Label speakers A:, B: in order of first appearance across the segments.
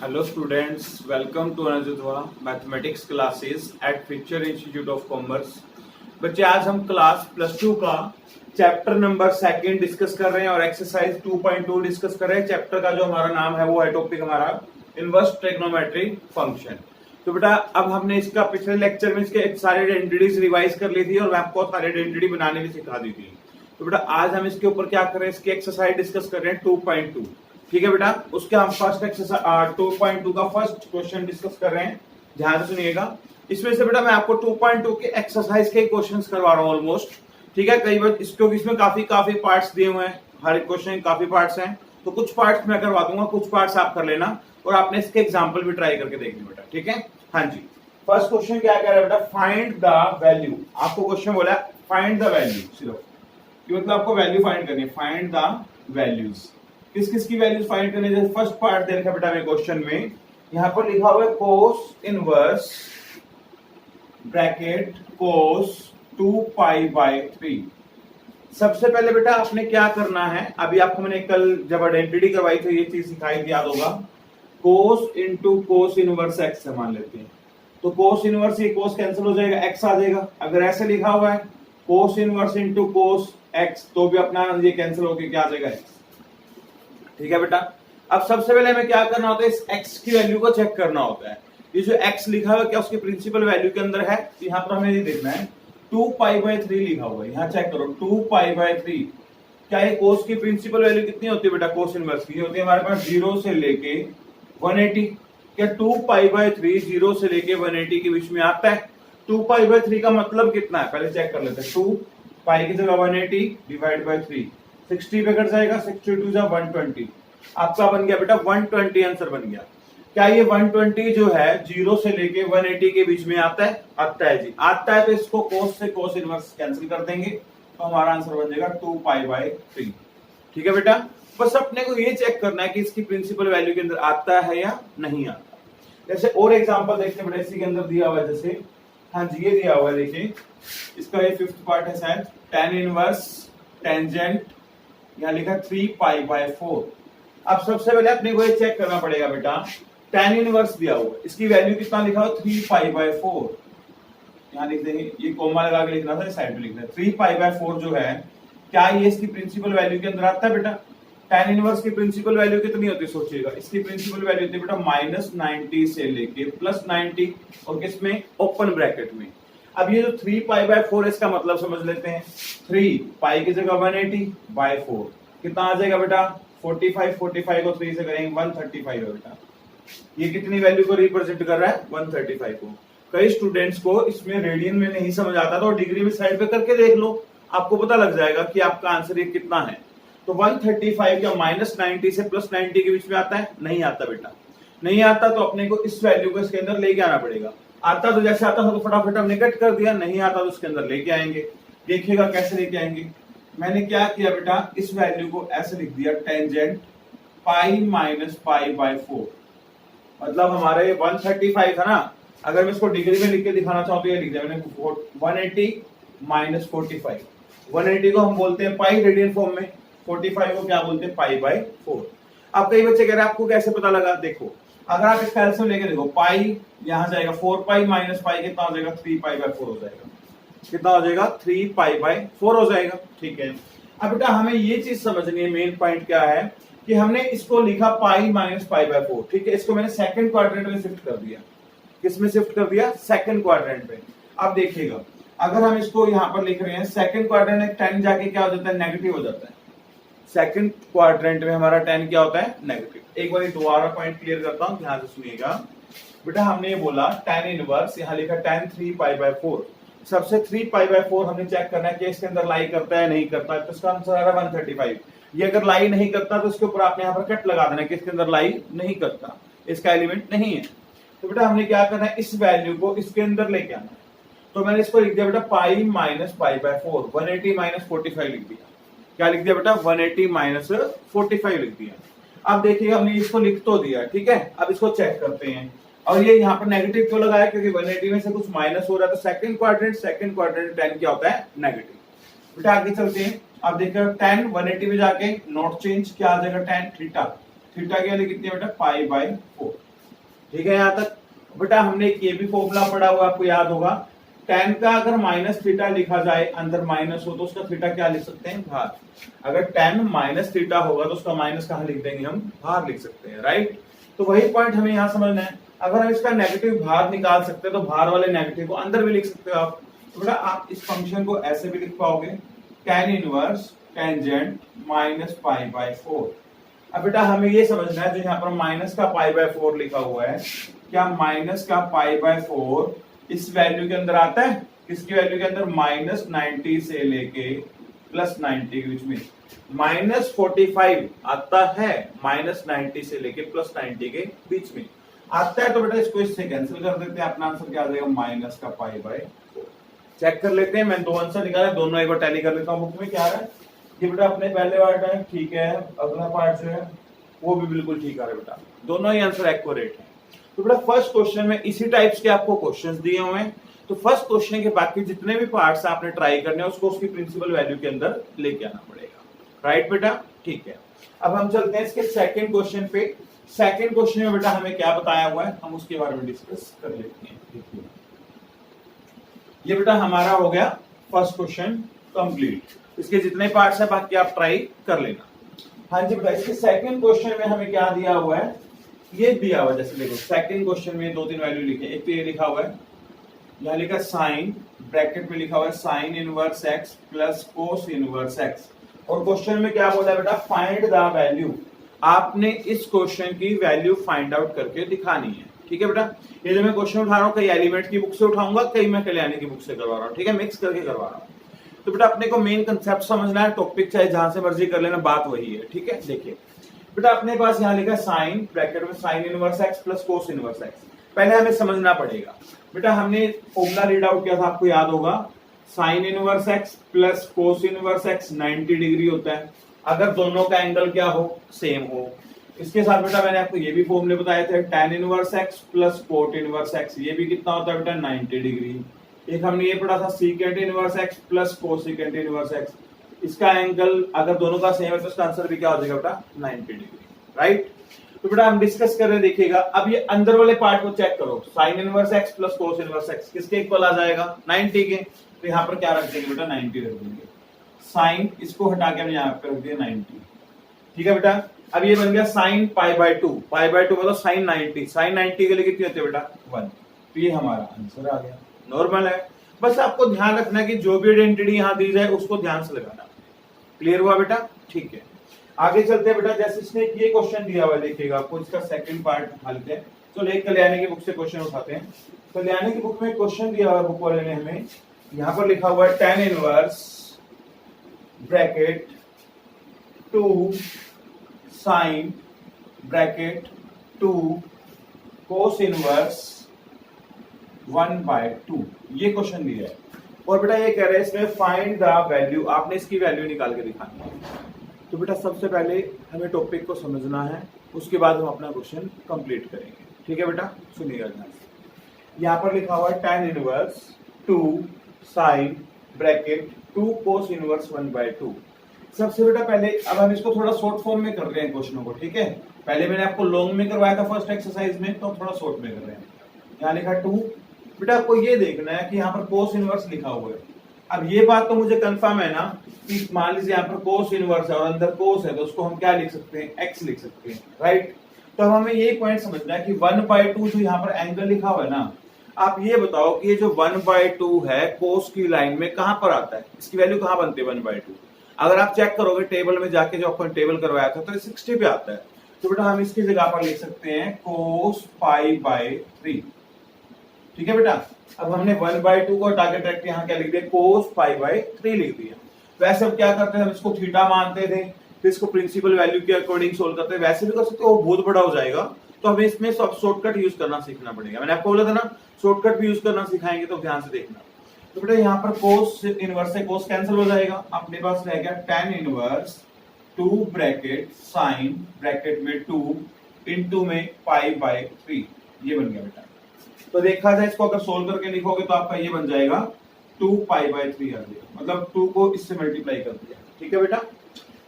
A: Hello students, welcome to Anajudwa mathematics classes eight future institute of commerce. बच्चे आज हम class +2 का chapter number 2 discuss कर रहे हैं और एक्सरसाइज 2.2 डिस्कस कर रहे हैं। चैप्टर का जो हमारा नाम है वो है टॉपिक हमारा इनवर्स ट्रिग्नोमेट्री फंक्शन। तो बेटा अब हमने इसका पिछले लेक्चर में इसके सारे आइडेंटिटीज रिवाइज कर ली थी और मैं आपको सारी आइडेंटिटी बनाने भी सिखा दी थी। तो बेटा आज हम इसके ऊपर क्या कर रहे हैं, इसकी एक्सरसाइज डिस्कस कर रहे हैं 2.2। ठीक है बेटा, उसके हम फर्स्ट एक्सरसाइज 2.2 का फर्स्ट क्वेश्चन डिस्कस कर रहे हैं, ध्यान से सुनिएगा। इसमें से बेटा मैं आपको 2.2 के एक्सरसाइज के क्वेश्चंस करवा रहा हूँ ऑलमोस्ट। ठीक है, कई बार इसमें काफी पार्ट्स दिए हुए हैं, हर एक क्वेश्चन काफी पार्ट्स हैं, तो कुछ पार्ट्स मैं करवा दूंगा, कुछ पार्ट्स आप कर लेना और आपने इसके एग्जाम्पल भी ट्राई करके देखना बेटा। ठीक है, हाँ जी। फर्स्ट क्वेश्चन क्या कह रहा है बेटा, फाइंड द वैल्यू। आपको क्वेश्चन बोला फाइंड द वैल्यू, सिर्फ मतलब आपको वैल्यू फाइंड करनी है, फाइंड द वैल्यूज। किस किस की वैल्यूज फाइंड करनी है। फर्स्ट पार्ट दे रखा बेटा मैं क्वेश्चन में, यहां पर लिखा हुआ है कोस इनवर्स ब्रैकेट कोस 2π/3। सबसे पहले बेटा आपने क्या करना है, अभी आपको मैंने कल जब आइडेंटिटी करवाई थी ये चीज सिखाई थी, याद होगा। कोस इंटू कोस इनवर्स एक्स मान लेते हैं, तो कोस इनवर्स ये कोस कैंसिल हो जाएगा, एक्स आ जाएगा। अगर ऐसे लिखा हुआ है cos inverse into cos x, तो भी अपना ये कैंसिल होकर क्या आ जाएगा, एक्स। ठीक है बेटा, अब सबसे पहले हमें क्या करना होता है, इस x की वैल्यू को चेक करना होता है। ये जो x लिखा हुआ है क्या उसकी प्रिंसिपल वैल्यू के अंदर है, यहाँ पर हमें ये देखना है 2π/3 लिखा हुआ है, यहाँ चेक करो 2π/3। क्या ये कोस की प्रिंसिपल वैल्यू कितनी होती है बेटा, कोस इनवर्स की होती है हमारे पास 0 से लेके 180। क्या 2π/3 0 से लेके 180 के बीच में आता है। 2π/3 का मतलब कितना है पहले चेक कर लेते हैं। 2π की जगह 180 डिवाइड बाय 3, 60 पे कट जाएगा, 62 जा 120, आपका बन गया बेटा 120 आंसर बन गया। क्या ये 120 जो है 0 से लेके 180 के बीच में आता है, आता है जी, आता है। तो इसको कोस से कोस इनवर्स कैंसिल कर देंगे, तो हमारा आंसर बन जाएगा 2π/3। ठीक है बेटा, बस अपने को ये चेक करना है कि इसकी प्रिंसिपल वैल्यू के अंदर आता है या नहीं आता। जैसे और एग्जांपल देखते हैं बेटा, इसी के अंदर दिया हुआ है, जैसे हाँ जी ये दिया हुआ है, देखिए इसका ये 5th पार्ट है शायद, tan इनवर्स टेंजेंट, यहाँ लिखा 3π/4। अब सबसे पहले अपने को ये चेक करना पड़ेगा बेटा, tan इनवर्स दिया हुआ है, इसकी वैल्यू कितना लिखा हुआ 3π/4, यहाँ लिख देंगे, ये कोमा लगा के लिखना था, साइड में लिखना है 3π/4 जो है, क्या ये इसकी प्रिंसिपल वैल्यू के अंदर आता है बेटा। tan इनवर्स की प्रिंसिपल वैल्यू कितनी होती है सोचिएगा, इसकी प्रिंसिपल वैल्यू होती है बेटा -90 से लेके +90 और किसमें, ओपन ब्रैकेट में। अब ये जो 3π/4 इसका मतलब समझ लेते हैं, 3π की जगह 180/4 कितना आ जाएगा बेटा 45, 45 को 3 से करेंगे 135 है बेटा। ये कितनी वैल्यू को रिप्रेजेंट कर रहा है, 135 को। कई स्टूडेंट्स को इसमें रेडियन में नहीं समझ आता, तो डिग्री में साइड पे करके देख लो, आपको पता लग जाएगा कि आपका आंसर ये कितना है। तो 135 क्या -90 से +90 के बीच में आता है, नहीं आता बेटा, नहीं आता। तो अपने को इस वैल्यू को इसके अंदर लेके आना पड़ेगा। आता तो जैसे आता तो फटाफट हमने कट कर दिया, नहीं आता तो उसके अंदर लेके आएंगे। देखिएगा कैसे लेके आएंगे। मैंने क्या किया बेटा, इस वैल्यू को ऐसे लिख दिया, टेंजेंट π-π/4, मतलब हमारे 135 था ना, अगर मैं इसको डिग्री में लिख के दिखाना चाहूँ तो ये लिख दिया मैंने 180 - 45। 180 को हम बोलते हैं पाई रेडियन फॉर्म में, 45 को क्या बोलते हैं, π/4। अब कई बच्चे कह रहे हैं आपको कैसे पता लगा, देखो अगर आप इसका एलसीएम लेके देखो, पाई यहां जाएगा 4π - पाई कितना हो जाएगा, 3π/4 हो जाएगा। कितना हो जाएगा, 3π/4 हो जाएगा। ठीक है, अब बेटा हमें ये चीज समझनी है, मेन पॉइंट क्या है कि हमने इसको लिखा पाई -π/4। ठीक है, इसको मैंने सेकंड क्वाड्रेंट में शिफ्ट कर दिया। किस में शिफ्ट कर दिया, सेकंड क्वाड्रेंट पे। अब देखिएगा अगर हम इसको यहाँ पर लिख रहे हैं सेकंड क्वाड्रेंट में, 10 जाके क्या हो जाता है, नेगेटिव हो जाता है। सेकंड क्वाड्रेंट में हमारा 10 क्या होता है, नेगेटिव। एक बार दोबारा पॉइंट क्लियर करता हूं, ध्यान से सुनिएगा बेटा। हमने ये बोला tan इनवर्स, यहाँ लिखा tan 3π/4। सबसे 3π/4 हमने चेक करना है कि इसके अंदर लाई करता है नहीं करता है, तो इसका आंसर आ रहा है 135। ये अगर लाई नहीं करता तो इसके ऊपर आपने यहाँ पर कट लगा देना कि इसके अंदर लाई नहीं करता, इसका एलिमेंट नहीं है। तो बेटा हमने क्या करना है, इस वैल्यू को इसके अंदर लेके आना है। तो मैंने इसको लिख दिया बेटा π-π/4, 180 - 45 लिख दिया। क्या लिख दिया बेटा, 180 - 45 लिख दिया। अब देखिए हमने इसको लिख तो दिया, ठीक है। अब इसको चेक करते हैं, और ये यहाँ पर नेगेटिव क्यों लगाया, क्योंकि 180 में से कुछ माइनस हो रहा है, तो सेकंड क्वाड्रेंट 10 क्या होता है, नेगेटिव। बेटा आगे चलते हैं। अब देखिए 10 180 में जाके नॉट चेंज, क्या आ जाएगा, tan थीटा। थीटा की वैल्यू कितनी है बेटा, π/4। ठीक है यहाँ तक बेटा। हमने एक ये भी फॉर्मूला पढ़ा हुआ आपको याद होगा, tan का अगर माइनस थीटा लिखा जाए, अंदर माइनस हो तो उसका थीटा क्या लिख सकते हैं, बाहर। अगर tan माइनस थीटा होगा तो उसका माइनस कहाँ लिख देंगे हम, बाहर लिख सकते हैं, राइट। तो वही पॉइंट हमें यहाँ समझना है। अगर हम इसका नेगेटिव बाहर निकाल सकते हैं तो बाहर वाले नेगेटिव को अंदर भी लिख सकते हो आप। तो बेटा आप इस फंक्शन को ऐसे भी लिख पाओगे, tan inverse tangent minus pi by 4। अब बेटा हमें ये समझना है, जो यहाँ पर माइनस का पाई बाय 4 लिखा हुआ है, क्या माइनस का पाई बाय 4 इस वैल्यू के अंदर आता है, किसकी वैल्यू के अंदर, माइनस 90 से लेके प्लस 90 के बीच में। माइनस 45 आता है माइनस 90 से लेके प्लस 90 के बीच में आता है। तो बेटा इसको इससे कैंसिल कर देते हैं, अपना आंसर क्या आ जाएगा, माइनस का पाई बाय 4। चेक कर लेते हैं, मैं दो आंसर निकाला, दोनों एक बार टैली कर लेता हूँ बुक में क्या आ रहा है। ये बेटा अपने पहले पार्ट है, ठीक है, अगला पार्ट जो है वो भी बिल्कुल ठीक आ रहा है बेटा, दोनों ही आंसर एक्यूरेट है। तो बेटा फर्स्ट क्वेश्चन में इसी टाइप्स के आपको क्वेश्चंस दिए हुए हैं, तो फर्स्ट क्वेश्चन के बाकी जितने भी पार्ट्स आपने ट्राई करने हैं उसको उसकी प्रिंसिपल वैल्यू के अंदर लेके आना पड़ेगा, राइट बेटा, ठीक है। अब हम चलते हैं इसके सेकंड क्वेश्चन पे। सेकंड क्वेश्चन में बेटा हमें क्या बताया हुआ है, हम उसके बारे में डिस्कस कर लेते हैं। ये बेटा हमारा हो गया फर्स्ट क्वेश्चन कंप्लीट, इसके जितने पार्ट्स हैं बाकी आप ट्राई कर लेना। हाँ जी बेटा, इसके सेकंड क्वेश्चन में हमें क्या दिया हुआ है, ये दिया हुआ है, जैसे देखो सेकंड क्वेश्चन में दो तीन वैल्यू लिखे, एक तो ये लिखा हुआ है, यहाँ लिखा साइन, ब्रैकेट में लिखा हुआ है sine inverse x plus cos inverse x, और क्वेश्चन में क्या बोला है बेटा, फाइंड द वैल्यू। आपने इस क्वेश्चन की वैल्यू फाइंड आउट करके दिखानी है, ठीक है बेटा। ये जो मैं क्वेश्चन उठा रहा हूँ, कई एलिमेंट की बुक से उठाऊंगा, कई मैं कल्याणी की बुक से करवा रहा हूँ, ठीक है, मिक्स करके करवा रहा हूँ। तो बेटा अपने को मेन कंसेप्ट समझना है, टॉपिक चाहे जहां से मर्जी कर लेना, बात वही है, ठीक है। देखिए बेटा अपने पास यहाँ लिखा साइन, ब्रैकेट में sine inverse x plus cos inverse x. पहले हमें समझना पड़ेगा बेटा, हमने फॉर्मूला रीड आउट किया था, आपको याद होगा, sine inverse x plus cos inverse x 90 degree होता है अगर दोनों का एंगल क्या हो, सेम हो। इसके साथ बेटा मैंने आपको ये भी फॉर्मूले बताए थे, tan inverse x plus cot inverse x, ये भी कितना होता है बेटा, 90 डिग्री। एक हमने ये पढ़ा था secant inverse x plus cosecant inverse x, इसका एंगल अगर दोनों का सेम है तो इसका आंसर भी क्या हो जाएगा बेटा, 90 डिग्री, राइट। तो बेटा हम डिस्कस कर रहे हैं, देखिएगा अब ये अंदर वाले पार्ट को चेक करो, sine inverse x plus cos inverse x किसके इक्वल आ जाएगा, 90 के। तो यहाँ पर क्या रख देंगे बेटा, 90 रख देंगे। साइन इसको हटा के हम यहाँ पे रख दिया 90, ठीक है बेटा। अब ये बन गया sign pi bye 2, pi by 2 मतलब साइन 90, साइन 90 के लिए कितनी होती है बेटा, 1। तो ये हमारा आंसर आ गया, नॉर्मल है। बस आपको ध्यान रखना है कि जो भी आइडेंटिटी यहाँ दी जाए उसको ध्यान से लगाना। क्लियर हुआ बेटा, ठीक है। आगे चलते हैं बेटा, जैसे इसने ये क्वेश्चन दिया हुआ है, देखिएगा आपको इसका सेकंड पार्ट उठा लेते हैं। तो एक कल्याणी की बुक से क्वेश्चन उठाते हैं। कल्याणी की बुक में क्वेश्चन दिया हुआ है बुक वाले ने हमें, यहाँ पर लिखा हुआ है tan inverse bracket 2 sine bracket 2 cos inverse 1/2, ये क्वेश्चन दिया है। और बेटा ये कह रहे हैं इसमें फाइंड द वैल्यू, आपने इसकी वैल्यू निकाल के दिखानी है। तो बेटा सबसे पहले हमें टॉपिक को समझना है, उसके बाद हम अपना क्वेश्चन कंप्लीट करेंगे, ठीक है बेटा। सुनिएगा ध्यान से, यहाँ पर लिखा हुआ है tan inverse 2 sine bracket 2 cos inverse 1/2। सबसे बेटा पहले अब हम इसको थोड़ा शॉर्ट फॉर्म में कर रहे हैं क्वेश्चनों को, ठीक है। पहले मैंने आपको लॉन्ग में करवाया था फर्स्ट एक्सरसाइज में, तो थोड़ा शॉर्ट में कर रहे हैं। यहाँ लिखा 2, बेटा आपको ये देखना है कि यहाँ पर कोस इनवर्स लिखा हुआ है। अब ये बात तो मुझे कंफर्म है ना कि मान लीजिए यहाँ पर कोस इनवर्स है और अंदर कोस है, तो उसको हम क्या लिख सकते हैं, एक्स लिख सकते हैं, राइट। तो हमें ये पॉइंट समझना है कि 1/2 जो यहाँ पर एंगल लिखा हुआ है ना, आप ये बताओ कि ये जो 1/2 है कोस की लाइन में कहां पर आता है, इसकी वैल्यू कहां बनती है 1/2। अगर आप चेक करोगे टेबल में जाके, जो अपन टेबल करवाया था, तो 60 पे आता है। तो बेटा हम इसकी जगह पर लिख सकते हैं कोस पाई बाय 3, ठीक है बेटा। अब हमने 1/2 को हटा के डायरेक्ट यहाँ क्या लिख दिया, कोस पाई बाय 3 लिख दिया। वैसे अब क्या करते हैं, हम इसको थीटा मानते थे, फिर इसको प्रिंसिपल वैल्यू के अकॉर्डिंग सोल्व करते हैं, वैसे भी कर सकते हो, वो बहुत बड़ा हो जाएगा। तो हमें इसमें सब शॉर्टकट यूज करना सीखना पड़ेगा। मैंने आपको बोला था ना शॉर्टकट भी यूज करना सिखाएंगे, तो ध्यान से देखना। तो बेटा यहाँ पर कोस इनवर्स से कोस कैंसिल हो जाएगा, अपने पास रह गया tan inverse 2 bracket sine bracket में 2 इनटू में पाई बाय 3, ये बन गया बेटा। तो देखा जाए इसको अगर सोल्व करके लिखोगे तो आपका ये बन जाएगा 2 पाई बाय 3 आ जाएगा, मतलब 2 को इससे मल्टीप्लाई कर दिया, ठीक है बेटा।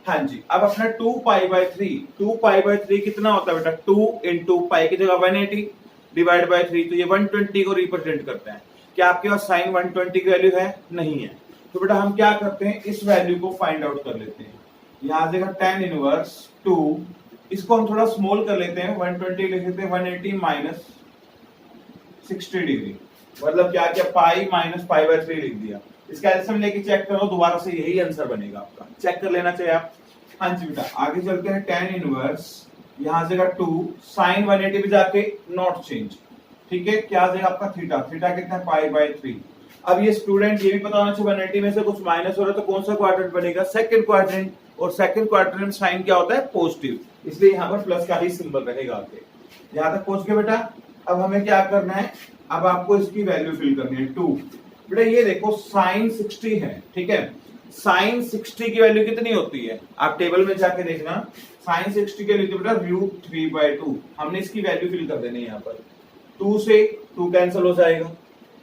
A: हाँ जी, अब अपना 2 पाई बाय 3 कितना होता है बेटा, 2 इंटू पाई की जगह 180, डिवाइड बाय 3, तो ये 120 को रिप्रेजेंट करता है। क्या आपके पास साइन 120 की वैल्यू है? नहीं है। तो बेटा हम क्या करते हैं, इस वैल्यू को फाइंड आउट कर लेते हैं। यहाँ आ जाएगा tan इनवर्स 2, इसको हम थोड़ा स्मॉल कर लेते हैं, 120 लिख लेते हैं, 180 माइनस 60 डिग्री, मतलब क्या क्या पाई माइनस पाई बाय 3 लिख दिया। इसका एल्सियम लेके चेक करो, दोबारा से यही आंसर बनेगा आपका, चेक कर लेना चाहिए आप। हाँ जी बेटा, आगे चलते हैं। tan इनवर्स यहाँ आ जाएगा 2, साइन 180 भी जाके नॉट चेंज, ठीक है। क्या आ जाएगा आपका थीटा, थीटा कितना है? Pi bye 3। अब ये स्टूडेंट ये भी पता होना चाहिए 180 में से कुछ माइनस हो रहा है तो कौन सा क्वाड्रेंट बनेगा? सेकंड क्वाड्रेंट, और सेकंड क्वाड्रेंट में साइन क्या होता है? पॉजिटिव, इसलिए यहाँ पर प्लस का ही सिंबल रहेगा आगे। यहाँ तक पहुंच गए बेटा। अब हमें क्या करना है, अब आपको इसकी वैल्यू फिल करनी है 2। बेटा ये देखो साइन 60 है, ठीक है। साइन 60 की वैल्यू कितनी होती है? आप टेबल में जाके देखना, साइन 60 की वैल्यू बेटा √3/2। हमने इसकी वैल्यू फिल कर देनी है यहाँ पर। 2 से 2 कैंसिल हो जाएगा।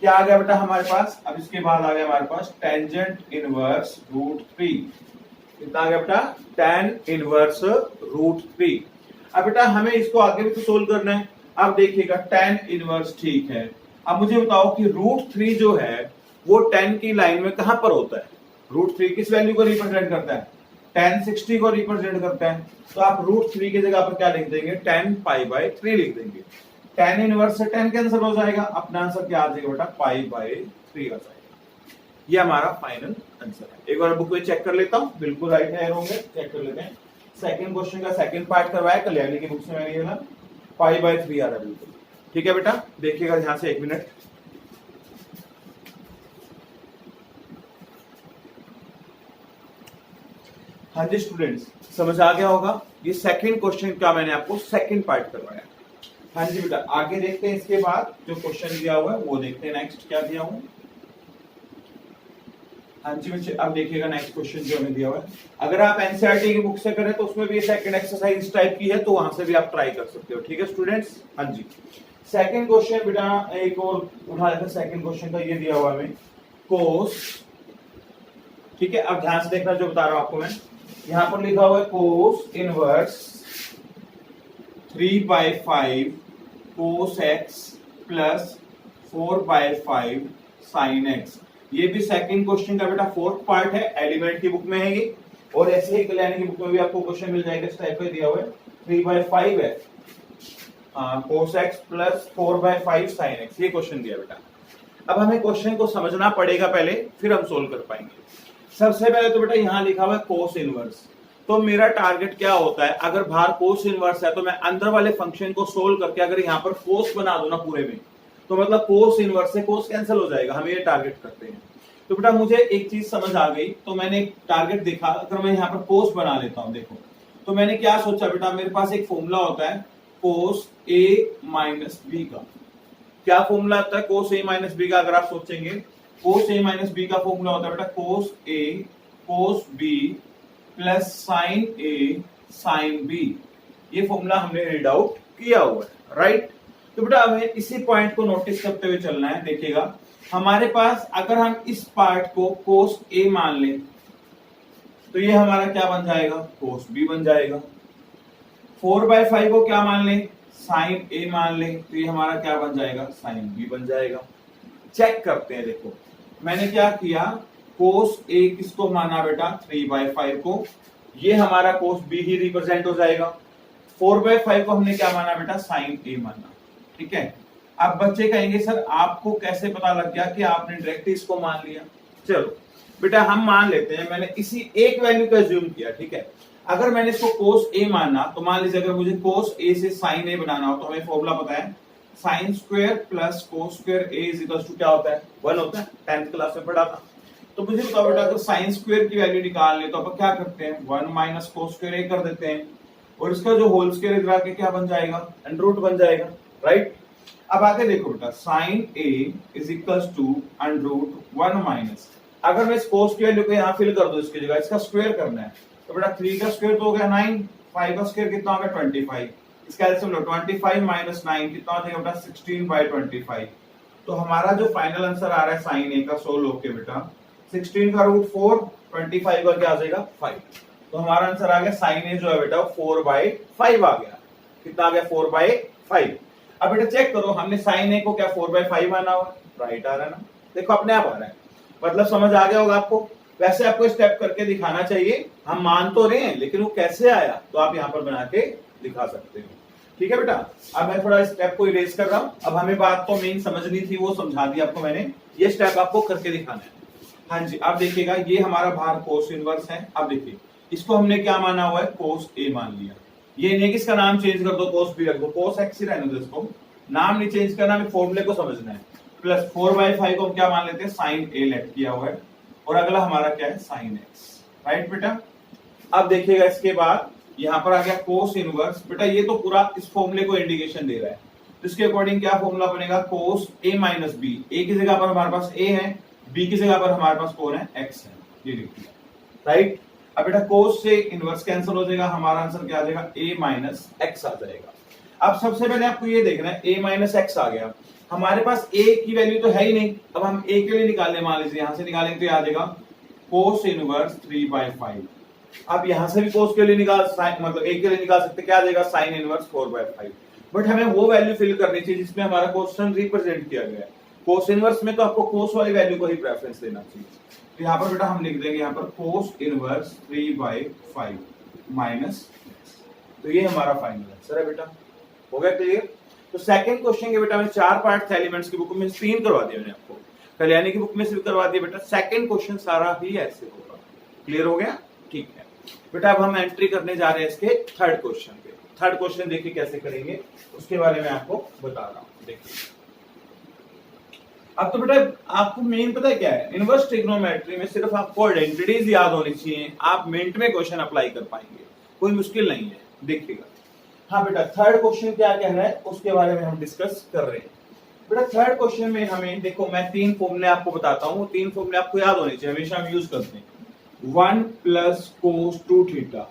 A: क्या आ गया बेटा हमारे पास? अब इसके बाद आ गया हमारे पास टेंजेंट इनवर्स √3। कितना आ गया बेटा? tan inverse √3। अब बेटा हमें इसको आगे भी तो सोल्व करना है। अब देखिएगा tan इनवर्स ठीक है। अब मुझे बताओ कि √3 जो है वो 10 की लाइन में कहां पर होता है? √3 किस वैल्यू को रिप्रेजेंट करता है? tan 60 को रिप्रेजेंट करता है। तो आप √3 की जगह पर क्या लिख देंगे? tan पाई बाय 3 लिख देंगे। tan इनवर्स से tan कैंसिल हो जाएगा, अपना आंसर क्या आ जाएगा बेटा? पाई बाय 3 आ जाएगा। ये हमारा फाइनल आंसर है। एक बार बुक में चेक कर लेता हूँ, बिल्कुल राइट है होंगे, चेक कर लेते हैं। सेकंड क्वेश्चन का सेकंड पार्ट करवाया कल्याणी की बुक से मैंने, ये ना पाई बाय 3 आ रहा है बिल्कुल, ठीक है बेटा। देखिएगा ध्यान से, 1 मिनट। हाँ जी स्टूडेंट्स, समझ आ गया होगा। ये सेकंड क्वेश्चन का मैंने आपको सेकंड पार्ट करवाया। हाँ जी बेटा, आगे देखते हैं। इसके बाद जो क्वेश्चन दिया हुआ है वो देखते हैं। नेक्स्ट क्या दिया हूं? हाँ जी बच्चे, अब देखिएगा नेक्स्ट क्वेश्चन जो हमें दिया हुआ है। अगर आप एनसीईआरटी की बुक से करें तो उसमें भी सेकंड एक्सरसाइज इस टाइप की है, तो वहां से भी आप ट्राई कर सकते हो, ठीक है स्टूडेंट्स। हाँ जी, सेकंड क्वेश्चन बेटा एक और उठा लेते हैं। सेकंड क्वेश्चन का ये दिया हुआ हमें कोस, ठीक है। अब ध्यान से देखना जो बता रहा हूं आपको मैं। यहां पर लिखा हुआ है cos inverse 3/5 cos x plus 4/5 sine x. ये भी सेकंड क्वेश्चन का बेटा फोर्थ पार्ट है, एलिमेंट की बुक में है ये। और ऐसे ही कल्याणी की बुक में भी आपको क्वेश्चन मिल जाएगा, इस टाइप का दिया हुआ है। 3/5 है cos x plus 4/5 sine x, ये क्वेश्चन दिया बेटा। अब हमें क्वेश्चन को समझना पड़ेगा पहले, फिर हम सोल्व कर पाएंगे। सबसे पहले तो बेटा यहाँ लिखा हुआ है कोस इनवर्स, तो मेरा टारगेट क्या होता है, अगर बाहर कोस इनवर्स है तो मैं अंदर वाले फंक्शन को सोल्व करके अगर यहाँ पर कोस बना दू ना पूरे में, तो मतलब कोस इनवर्स से कोस कैंसिल हो जाएगा। हम ये टारगेट करते हैं। तो बेटा मुझे एक चीज समझ आ गई, तो मैंने एक टारगेट देखा, अगर मैं यहाँ पर कोस बना लेता हूँ, देखो तो मैंने क्या सोचा बेटा, मेरे पास एक फॉर्मूला होता है कोस ए माइनस बी का। क्या फॉर्मूला होता है कोस ए माइनस बी का? अगर आप सोचेंगे कोस ए माइनस बी का फॉर्मूला होता है बेटा कोस ए कोस बी प्लस साइन ए साइन बी। ये फॉर्मूला हमने रीड आउट किया हुआ है, राइट। तो बेटा हमें इसी पॉइंट को नोटिस करते हुए चलना है। देखिएगा हमारे पास अगर हम इस पार्ट को कोस ए मान लें तो ये हमारा क्या बन जाएगा? कोस बी बन जाएगा। 4/5 को क्या मान लें? साइन ए मान लें, तो ये हमारा क्या बन जाएगा? साइन बी बन जाएगा। चेक करते हैं, देखो मैंने क्या किया, कोस ए किसको माना बेटा? 3/5 को, ये हमारा कोस बी ही रिप्रेजेंट हो जाएगा। 4/5 को हमने क्या माना बेटा? साइन ए माना, ठीक है। अब बच्चे कहेंगे सर आपको कैसे पता लग गया कि आपने डायरेक्ट इसको मान लिया? चलो बेटा हम मान लेते हैं, मैंने इसी एक वैल्यू को एज्यूम किया, ठीक है। अगर मैंने इसको कोस ए माना तो मान लीजिए अगर मुझे कोस ए से साइन ए बनाना हो तो हमें फॉर्मूला पता है sine square plus cos square A is equal to क्या होता है? 1 होता है, 10th क्लास में पढ़ा था। तो मुझे बताओ बेटा अगर साइन स्क्वायर की वैल्यू निकालनी तो अपन क्या करते हैं? 1 माइनस कोस स्क्वायर ए कर देते हैं, और इसका जो होल स्क्वायर इधर आके क्या बन जाएगा? अंडर बन जाएगा, राइट। अब आगे देखो बेटा sine A is equal to under 1 minus, अगर मैं इस कोस की वैल्यू को यहाँ फिल कर दूं, इसकी जगह इसका स्क्वायर करना है, तो बेटा 3 का स्क्वायर तो हो गया 9, 5 का स्क्वायर कितना हो गया? 25। इसका एलसीएम लो, 25 माइनस 9 कितना हो जाएगा बेटा? 16/25। तो हमारा जो फाइनल आंसर आ रहा है साइन ए का सोल्व होके बेटा 16 का √4, 25 का क्या आ जाएगा? 5। तो हमारा आंसर आ गया साइन ए जो है बेटा 4/5 आ गया। कितना आ गया? 4/5। अब बेटा चेक करो, हमने साइन ए को क्या 4/5 माना हुआ, राइट आ रहा है ना, देखो अपने आप आ रहा है, मतलब समझ आ गया होगा आपको। वैसे आपको स्टेप करके दिखाना चाहिए, हम मान तो रहे हैं लेकिन वो कैसे आया तो आप यहाँ पर बना के दिखा सकते हो। ठीक है बेटा, अब मैं थोड़ा स्टेप को इरेज कर रहा हूँ। अब हमें बात तो मेन समझनी थी, वो समझा दी आपको मैंने, ये स्टेप आपको करके दिखाना है। हाँ जी, अब देखिएगा ये हमारा बाहर कोस इनवर्स है। अब देखिए इसको हमने क्या माना हुआ है, कोस ए मान लिया। ये नहीं कि इसका नाम चेंज कर दो, कोस बी रख दो, कोस एक्स ही रहने दो, इसको नाम नहीं चेंज करना, हमें फॉर्मूले को समझना है। प्लस 4/5 को हम क्या मान लेते हैं, साइन ए लेट किया हुआ है, और अगला हमारा क्या है, साइन एक्स, राइट बेटा। अब देखिएगा इसके बाद यहाँ पर आ गया कोस इनवर्स। बेटा ये तो पूरा इस फॉर्मूले को इंडिकेशन दे रहा है, तो इसके अकॉर्डिंग क्या फॉर्मूला बनेगा, कोस ए माइनस बी। ए की जगह पर हमारे पास ए है, बी की जगह पर हमारे पास कौन है, एक्स है, ये लिख दिया, राइट। अब बेटा कोस से इनवर्स कैंसिल हो जाएगा, हमारा आंसर क्या आ जाएगा, ए माइनस एक्स आ जाएगा। अब सबसे पहले आपको ये देखना है, ए माइनस एक्स आ गया, हमारे पास ए की वैल्यू तो है ही नहीं। अब हम ए के लिए निकालने, मान लीजिए यहां से निकालेंगे तो ये आ जाएगा कोस इनवर्स 3/5। अब यहां से भी कोस के लिए निकाल, मतलब ए के लिए निकाल सकते, क्या आ जाएगा, साइन इनवर्स 4/5। बट हमें वो वैल्यू फिल करनी चाहिए जिसमें हमारा क्वेश्चन रिप्रेजेंट किया गया है। कोस इनवर्स में तो आपको कोस वाली वैल्यू को ही प्रेफरेंस देना चाहिए। तो यहाँ पर बेटा हम लिख देंगे यहाँ पर कोस इनवर्स 3/5 माइनस, तो ये हमारा फाइनल आंसर है बेटा। हो गया क्लियर। तो सेकंड क्वेश्चन के बेटा मैं 4 पार्ट थे एलिमेंट्स की बुक में, 3 करवा दिया मैंने आपको, कल्याणी की बुक में से भी करवा दिया बेटा। सेकंड क्वेश्चन सारा ही ऐसे होगा, क्लियर हो गया, ठीक है बेटा। अब हम एंट्री करने जा रहे हैं इसके थर्ड क्वेश्चन पे। थर्ड क्वेश्चन देखिए कैसे करेंगे, उसके बारे में आपको बता रहा हूं, देखिए। अब तो बेटा आपको मेन पता है क्या है, इनवर्स ट्रिग्नोमेट्री में सिर्फ आपको आइडेंटिटीज याद होनी चाहिए, आप मिनट में क्वेश्चन अप्लाई कर पाएंगे, कोई मुश्किल नहीं है, देखिएगा। हाँ बेटा थर्ड क्वेश्चन क्या कह रहा है उसके बारे में हम डिस्कस कर रहे हैं। बेटा थर्ड क्वेश्चन में हमें देखो, मैं 3 फॉर्मूले आपको बताता हूँ, 3 फॉर्मूले आपको याद होने चाहिए, हमेशा हम यूज करते हैं। 1 प्लस कोस 2 थीटा,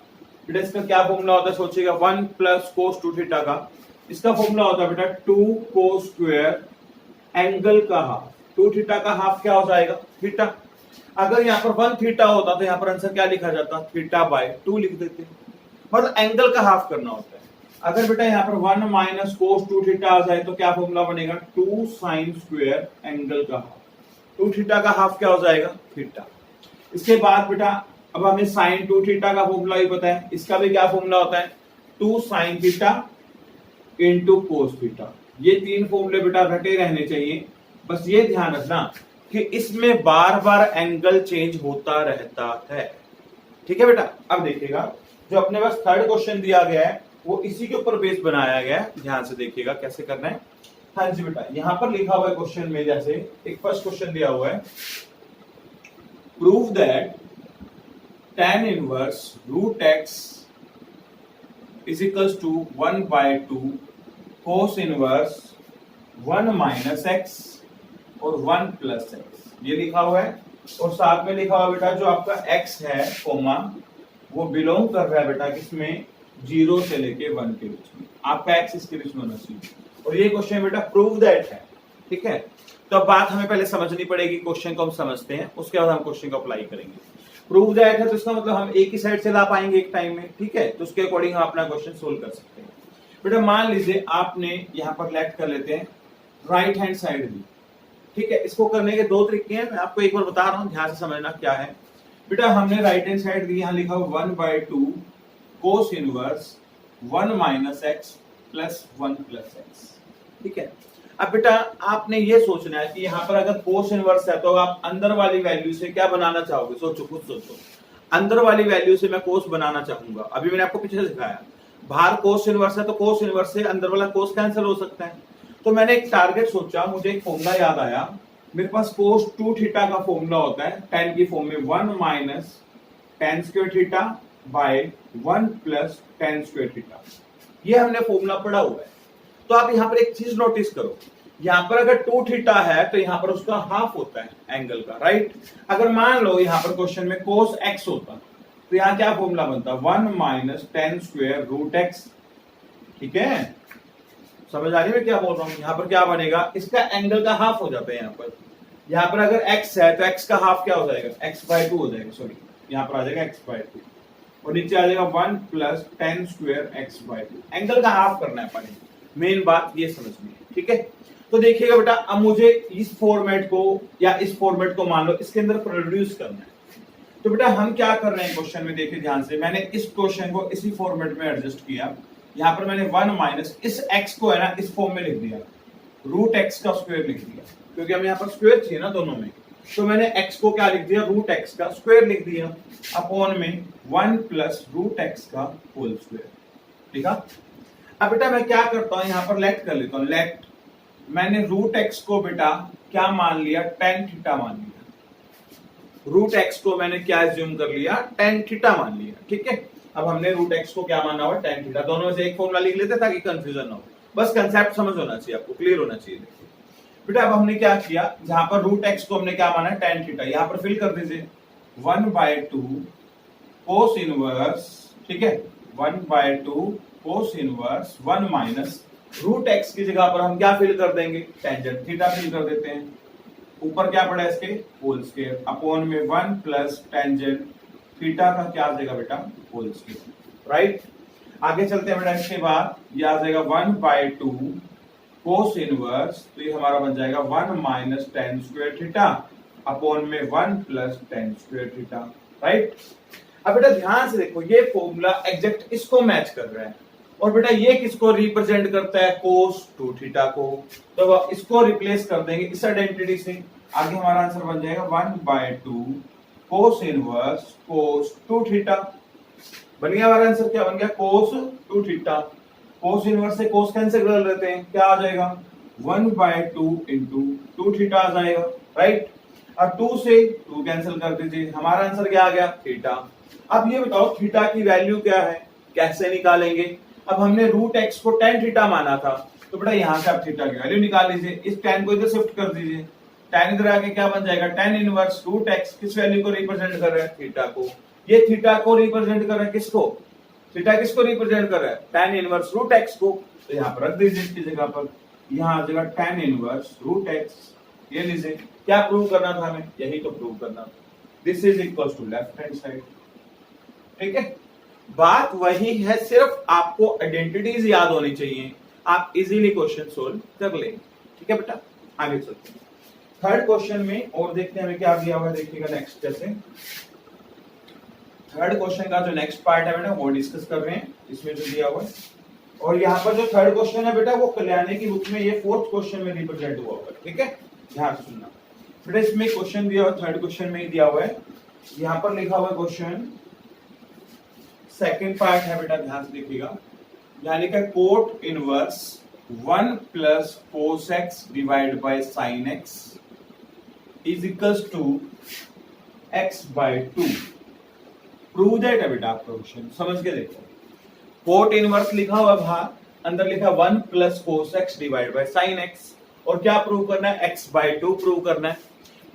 A: बेटा इसका क्या फॉर्मूला होता है, सोचिएगा 1 प्लस कोस 2 थीटा का इसका फॉर्मूला होता है बेटा 2 कोस स्क्वायर एंगल का हाफ। 2 थीटा का हाफ क्या हो जाएगा, थीटा। अगर यहाँ पर 1 थीटा होता तो यहाँ पर आंसर क्या लिखा जाता, थीटा/2 लिख देते, मतलब एंगल का हाफ करना होता है। अगर बेटा यहाँ पर 1 माइनस कोस 2 थीटा आ जाए तो क्या फॉर्मूला बनेगा, 2 साइन स्क्वायर एंगल का हाफ। 2 थीटा का हाफ क्या हो जाएगा, थीटा। इसके बाद बेटा अब हमें साइन 2 थीटा का फॉर्मूला भी पता है, इसका भी क्या फॉर्मूला होता है, 2 sine theta into cos theta. ये 3 फॉर्मूले बेटा रटे रहने चाहिए, बस ये ध्यान रखना कि इसमें बार बार एंगल चेंज होता रहता है, ठीक है बेटा। अब देखिएगा जो अपने पास थर्ड क्वेश्चन दिया गया है वो इसी के ऊपर बेस बनाया गया है, ध्यान से देखिएगा कैसे करना है। हाँ जी बेटा, यहां पर लिखा हुआ है क्वेश्चन में, जैसे एक फर्स्ट क्वेश्चन दिया हुआ है, prove that tan inverse root x is equals to 1/2 cos inverse 1 minus x और 1 प्लस एक्स, ये लिखा हुआ है। और साथ में लिखा हुआ बेटा जो आपका x है कोमा, वो बिलोंग कर रहा है बेटा किसमें, 0 से लेके 1 के बीच में, आपका x इसके बीच में होना चाहिए। और ये क्वेश्चन बेटा प्रूव दैट है, ठीक है। तो अब बात हमें पहले समझनी पड़ेगी, क्वेश्चन को हम समझते हैं उसके बाद हम क्वेश्चन को अप्लाई करेंगे। प्रूव दैट है तो इसका मतलब हम एक ही साइड से ला पाएंगे एक टाइम में, ठीक है, तो उसके अकॉर्डिंग हम अपना क्वेश्चन सोल्व कर सकते हैं। बेटा मान लीजिए आपने यहाँ पर लेट कर लेते हैं राइट हैंड साइड भी, ठीक है। इसको करने के 2 तरीके हैं, मैं आपको एक बार बता रहा हूँ, ध्यान से समझना क्या है। बेटा हमने राइट हैंड साइड दी, यहाँ लिखा हुआ 1/2 cos inverse 1 minus x plus 1 plus x, ठीक है। अब बेटा आपने ये सोचना है कि यहाँ पर अगर कोस इनवर्स है तो आप अंदर वाली वैल्यू से क्या बनाना चाहोगे, सोचो, खुद सोचो। अंदर वाली वैल्यू से मैं कोस बनाना चाहूंगा, अभी मैंने आपको पीछे से सिखाया, बाहर कोस इनवर्स है तो कोस इनवर्स से अंदर वाला कोस कैंसिल हो सकता है। तो मैंने एक टारगेट सोचा, मुझे एक फॉर्मूला याद आया, मेरे पास कोस 2 थीटा का फॉर्मूला होता है tan की फॉर्म में 1 minus tan square theta by 1 plus tan square theta, ये हमने फॉर्मूला पढ़ा हुआ है। तो आप यहाँ पर एक चीज नोटिस करो, यहाँ पर अगर 2 थीटा है तो यहाँ पर उसका हाफ होता है एंगल का, राइट। अगर मान लो यहाँ पर क्वेश्चन में कोस x होता तो यहाँ क्या फॉर्मूला बनता, 1 minus tan square root x, ठीक है। समझ आ रही है मैं क्या बोल रहा हूँ, यहाँ पर क्या बनेगा, इसका एंगल का हाफ हो जाता है। यहाँ पर अगर x है तो x का हाफ क्या हो जाएगा, x/2 हो जाएगा, सॉरी यहाँ पर आ जाएगा x/2 और नीचे आ जाएगा 1 plus tan square x/2, angle का हाफ करना है पानी। मेन बात ये समझनी है, ठीक है। तो देखिएगा बेटा, अब मुझे इस फॉर्मेट को या इस फॉर्मेट को मान लो इसके अंदर प्रोड्यूस करना है। तो बेटा हम क्या कर रहे हैं क्वेश्चन में, देखिए ध्यान से, मैंने इस क्वेश्चन को इसी फॉर्मेट में एडजस्ट किया। यहाँ पर मैंने 1 माइनस इस x को है ना इस फॉर्म में लिख दिया, रूट x का स्क्वायर लिख दिया, क्योंकि हम यहाँ पर स्क्वायर चाहिए ना दोनों में। तो मैंने x को क्या लिख दिया, रूट x का स्क्वायर लिख दिया, अपॉन में 1 प्लस रूट x का होल स्क्वायर, ठीक है। अब बेटा मैं क्या करता हूँ, यहाँ पर लेट कर लेता हूँ, लेट मैंने रूट x को बेटा क्या मान लिया, tan थीटा मान लिया। रूट x को मैंने क्या एज्यूम कर लिया, tan थीटा मान लिया, ठीक है। अब हमने रूट x को क्या माना हुआ, tan थीटा। दोनों में से एक फॉर्मूला लिख लेते ताकि कंफ्यूजन ना हो, बस कंसेप्ट समझ होना चाहिए आपको, क्लियर होना चाहिए। बेटा अब हमने क्या किया, जहां पर रूट x को हमने क्या माना, tan थीटा, यहां पर फिल कर दीजिए 1/2 कोस इनवर्स, ठीक है, 1/2 cos inverse 1 minus root x की जगह पर हम क्या फिल कर देंगे, टेंजेंट थीटा फिल कर देते हैं। ऊपर क्या पड़ा है इसके, होल स्क्वायर, अपॉन में 1 प्लस टेंजेंट थीटा का क्या आ जाएगा बेटा, होल स्क्वायर, राइट। आगे चलते हैं बेटा, इसके बाद ये आ जाएगा 1/2 कोस इनवर्स, तो ये हमारा बन जाएगा 1 minus ten square theta, upon में 1 plus ten square theta, right. अब बेटा ध्यान से देखो, ये फॉर्मूला एग्जैक्ट इसको मैच कर रहा है, और बेटा ये किसको रिप्रेजेंट करता है, कोस 2 थीटा को। तो इसको रिप्लेस कर देंगे इस आइडेंटिटी से, आगे हमारा आंसर बन जाएगा 1/2 कोस इनवर्स कोस 2 थीटा। बन गया हमारा आंसर, क्या बन गया, कोस 2 थीटा। कोस इनवर्स से कोस कैंसिल कर लेते हैं, क्या आ जाएगा 1/2 इंटू 2 थीटा आ जाएगा, राइट। अब 2 से 2 कैंसिल कर दीजिए, हमारा आंसर क्या आ गया, थीटा। अब ये बताओ थीटा की वैल्यू क्या है, कैसे निकालेंगे। अब हमने रूट x को tan थीटा माना था, तो बेटा यहां से आप थीटा की वैल्यू निकाल लीजिए, इस tan को इधर शिफ्ट कर दीजिए, tan इधर आके क्या बन जाएगा, tan इनवर्स रूट x किस वैल्यू को रिप्रेजेंट कर रहा है, थीटा को। ये थीटा को रिप्रेजेंट कर रहा है किसको, थीटा किसको रिप्रेजेंट कर रहा है, tan इनवर्स रूट x को। तो यहाँ पर रख दीजिए इसकी जगह पर, यहाँ आ जाएगा tan इनवर्स रूट x। ये लीजिए, क्या प्रूव करना था हमें, यही तो प्रूव करना था, this is equal to left hand side, ठीक है। बात वही है, सिर्फ आपको आइडेंटिटीज याद होनी चाहिए, आप इजीली क्वेश्चन सोल्व कर लेंगे, ठीक है बेटा। आगे चलते हैं थर्ड क्वेश्चन में, और देखते हैं हमें क्या दिया हुआ है, देखिएगा नेक्स्ट कैसे। थर्ड क्वेश्चन का जो नेक्स्ट पार्ट है बेटा वो डिस्कस कर रहे हैं, इसमें जो दिया हुआ है। और यहाँ पर जो थर्ड क्वेश्चन है बेटा वो कल्याणी की बुक में ये फोर्थ क्वेश्चन में रिप्रेजेंट हुआ हुआ है, ठीक है, ध्यान से सुनना बेटा। इसमें क्वेश्चन दिया हुआ थर्ड क्वेश्चन में ही दिया हुआ है, यहाँ पर लिखा हुआ क्वेश्चन सेकेंड पार्ट है बेटा, ध्यान से देखिएगा। यहाँ लिखा है cot inverse 1 plus cos x divide by sine x is equals to x/2। Prove that है बेटा आपका क्वेश्चन, समझ के देखो। कोट इनवर्स लिखा हुआ बाहर, अंदर लिखा 1 plus cos x divide by sine x, और क्या प्रूव करना है, x/2 प्रूव करना है।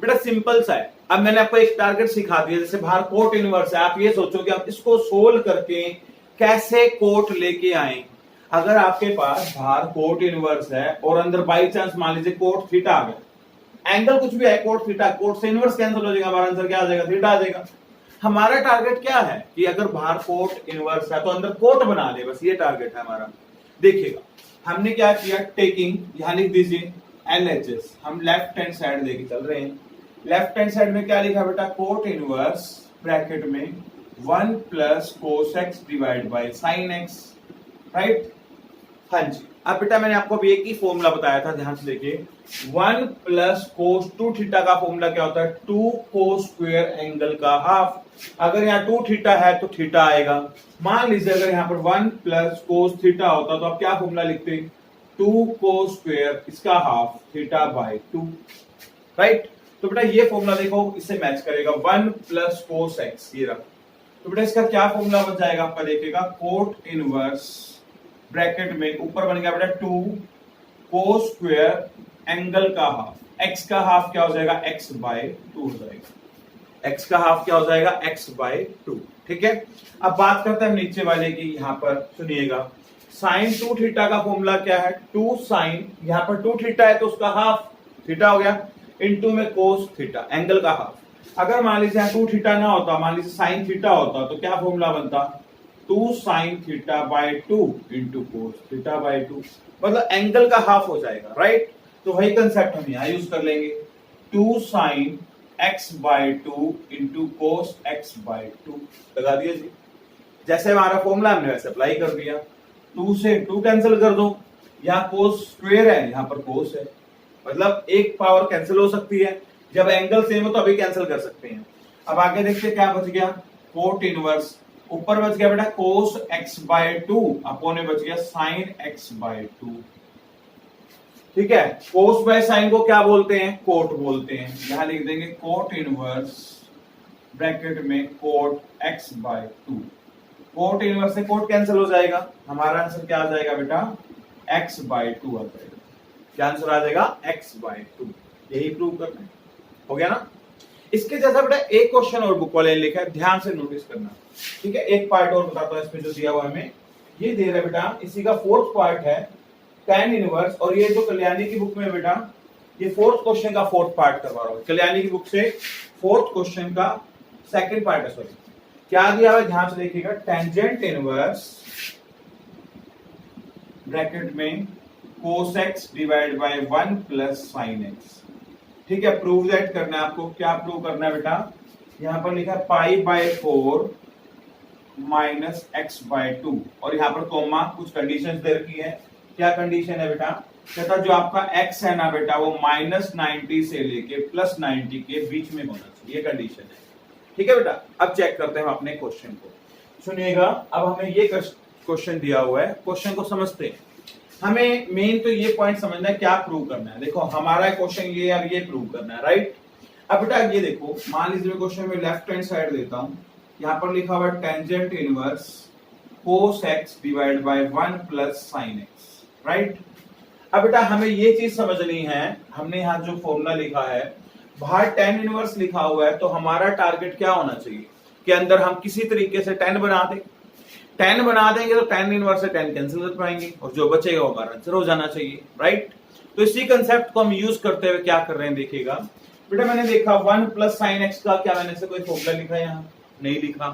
A: बेटा सिंपल सा है। अब मैंने आपको एक टारगेट सिखा दिया, जैसे बाहर कोट इनवर्स है, आप ये सोचो कि आप इसको सोल्व करके कैसे कोट लेके आए। अगर आपके पास बाहर कोट इनवर्स है और अंदर बाई चांस मान लीजिए कोट थीटा आ गया, एंगल कुछ भी है, कोट थीटा, कोट से इनवर्स कैंसिल हो जाएगा, हमारा आंसर क्या आ जाएगा, थीटा आ जाएगा। हमारा टारगेट क्या है कि अगर बाहर कोट इनवर्स है तो अंदर कोट बना ले, बस ये टारगेट है हमारा। देखिएगा हमने क्या किया, टेकिंग, यहां लिख दीजिए LHS, हम लेफ्ट हैंड साइड देके चल रहे हैं। लेफ्ट हैंड साइड में क्या लिखा बेटा, कोट इनवर्स ब्रैकेट में 1 plus cos x divide by sine x, right. हाँ जी, अब बेटा मैंने आपको अभी एक ही फॉर्मूला बताया था, ध्यान से देखिए। 1 प्लस कोस 2 थीटा का फॉर्मूला क्या होता है, 2 कोस स्क्वायर एंगल का हाफ। अगर यहाँ 2 थीटा है तो थीटा आएगा। मान लीजिए अगर यहाँ पर 1 प्लस कोस थीटा होता तो आप क्या फॉर्मूला लिखते, 2 कोस स्क्वायर इसका हाफ थीटा बाय 2, राइट। तो बेटा ये फॉर्मूला देखो, इससे मैच करेगा, 1 प्लस कोस एक्स, ये रहा। तो बेटा इसका क्या फॉर्मूला बन जाएगा आपका, देखिएगा, कोट इनवर्स ब्रैकेट में ऊपर बन गया बेटा 2 कोस स्क्वायर एंगल का हाफ, एक्स का हाफ क्या हो जाएगा, x/2 हो जाएगा, x का हाफ क्या हो जाएगा, x/2, ठीक है। अब बात करते हैं नीचे वाले की, यहाँ पर सुनिएगा, साइन 2 थीटा का फॉर्मूला क्या है, 2 साइन, यहाँ पर 2 थीटा है तो उसका हाफ थीटा हो गया, इनटू में कोस थीटा एंगल का हाफ। अगर मान लीजिए 2 थीटा ना होता, मान लीजिए साइन थीटा होता, तो क्या फॉर्मूला बनता, 2 sine theta by 2 into cos theta by 2, मतलब एंगल का हाफ हो जाएगा, राइट। तो वही कंसेप्ट हम यहाँ यूज कर लेंगे, 2 sine x by 2 into cos x by 2 लगा दिया जी। जैसे हमारा फॉर्मूला हमने वैसे अप्लाई कर दिया, 2 से 2 कैंसिल कर दो, यहाँ कोस स्क्वायर है, यहाँ पर कोस है, मतलब एक पावर कैंसिल हो सकती है, जब एंगल सेम हो तो अभी कैंसिल कर सकते हैं। अब आगे देखते क्या बच गया, कोट इनवर्स, ऊपर बच गया बेटा कोस x बाय 2 अपॉन में बच गया साइन x बाय 2, ठीक है। कोस बाय साइन को क्या बोलते हैं, कोट बोलते हैं। यहां लिख देंगे कोट इनवर्स ब्रैकेट में cot x by 2, cot inverse से कोट कैंसिल हो जाएगा, हमारा आंसर क्या आ जाएगा बेटा x बाय 2 आ जाएगा। क्या आंसर आ जाएगा x बाय 2, यही प्रूव करना है, हो गया ना। इसके जैसा बेटा एक क्वेश्चन और बुक वाले लिखा है, ध्यान से नोटिस करना, ठीक है। एक पार्ट और बताता हूं इसमें जो दिया हुआ हमें, ये दे रहा है बेटा, इसी का फोर्थ पार्ट है tan इनवर्स, और ये जो कल्याणी की बुक में बेटा ये फोर्थ क्वेश्चन का फोर्थ पार्ट करवा रहा हूं, कल्याणी की बुक से फोर्थ क्वेश्चन का सेकंड पार्ट है, सॉरी। क्या दिया हुआ ध्यान से देखिएगा, टेंजेंट इनवर्स ब्रैकेट में cos x divide by 1 plus sign x, ठीक है। प्रूव दैट करना है आपको, क्या प्रूव करना है बेटा, यहां पर लिखा है pi by 4 minus x by 2, और यहां पर कॉमा, कुछ कंडीशंस दे रखी है। क्या कंडीशन है बेटा, कहता जो आपका x है ना बेटा वो -90 से लेके +90 के बीच में होना चाहिए, ये कंडीशन है, ठीक है बेटा। अब चेक करते हैं हम अपने क्वेश्चन को, सुनिएगा। अब हमें ये क्वेश्चन दिया हुआ है, क्वेश्चन को समझते हैं। हमें मेन तो ये पॉइंट समझना है क्या प्रूव करना है। देखो हमारा क्वेश्चन ये और ये प्रूव करना है, राइट। अब बेटा ये देखो, मान लीजिए क्वेश्चन में लेफ्ट हैंड साइड देता हूं, यहां पर लिखा हुआ है tangent inverse cos x divide by 1 plus sign x, right. अब बेटा हमें ये चीज समझनी है, हमने यहाँ जो फॉर्मूला लिखा है बाहर tan इनवर्स लिखा हुआ है, तो हमारा टारगेट क्या होना चाहिए कि अंदर हम किसी तरीके से tan बना दें। tan बना देंगे तो tan इनवर्स से tan कैंसिल कर पाएंगे, और जो बचेगा वो हमारा आंसर हो जाना चाहिए, राइट। तो इसी कंसेप्ट को हम यूज करते हुए क्या कर रहे हैं देखिएगा बेटा, मैंने देखा 1 प्लस साइन x का, क्या मैंने से कोई फॉर्मूला लिखा है, यहाँ नहीं लिखा।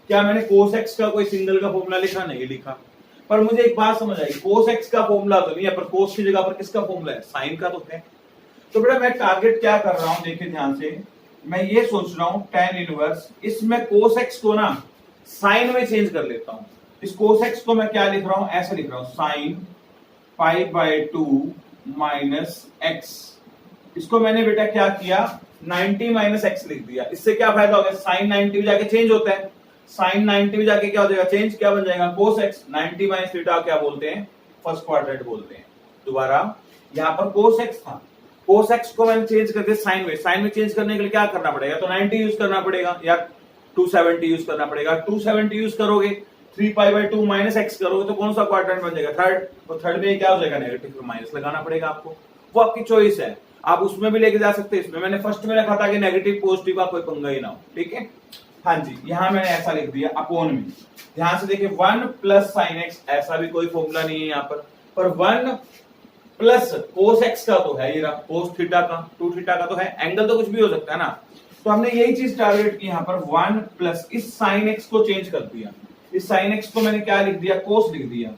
A: क्या मैंने cos x का कोई सिंगल का फॉर्मूला लिखा, नहीं लिखा। पर मुझे एक बात समझ आई, cos x का फॉर्मूला तो नहीं है, पर cos की जगह पर किसका फॉर्मूला है, साइन का तो है। तो बेटा मैं टारगेट क्या कर रहा हूं, देखिए ध्यान से, मैं ये सोच रहा हूं tan इनवर्स, इसमें cos x को ना साइन में चेंज कर लेता हूं। इस cos x को मैं क्या लिख रहा हूं, ऐसे लिख रहा हूं, sign pi bye 2 minus x। इसको मैंने बेटा क्या किया, 90 माइनस x लिख दिया। इससे क्या फायदा हो गया, साइन 90 में जाके चेंज होता है, साइन 90 में जाके क्या हो जाएगा, चेंज, क्या बन जाएगा cos x। 90 माइनस थीटा क्या बोलते हैं, फर्स्ट क्वाड्रेंट बोलते हैं। दोबारा यहाँ पर cos x था, cos x को मैंने चेंज कर दिया साइन में। साइन में चेंज करने के लिए क्या करना पड़ेगा, तो 90 यूज करना पड़ेगा या 270 यूज करना पड़ेगा। 270 यूज करोगे, 3 पाई बाय 2 माइनस x करोगे तो कौन सा क्वाड्रेंट बन जाएगा, थर्ड। तो थर्ड में क्या हो जाएगा, नेगेटिव, फिर माइनस लगाना पड़ेगा आपको, वो आपकी चॉइस है, आप उसमें भी लेके जा सकते हैं। इसमें मैंने फर्स्ट में रखा था कि नेगेटिव पॉजिटिव का कोई पंगा ही ना हो, ठीक है। हाँ जी, यहां मैंने ऐसा लिख दिया अपॉन में। ध्यान से देखिए 1 प्लस साइन x, ऐसा भी कोई फॉर्मूला नहीं है यहाँ पर 1 प्लस cos x का तो है, ये रहा cos थीटा का, 2 थीटा का तो है, एंगल तो कुछ भी हो सकता है ना। तो हमने यही चीज टारगेट की, यहाँ पर 1 प्लस इस साइन x को चेंज कर दिया। इस साइन x को मैंने क्या लिख दिया, cos लिख दिया।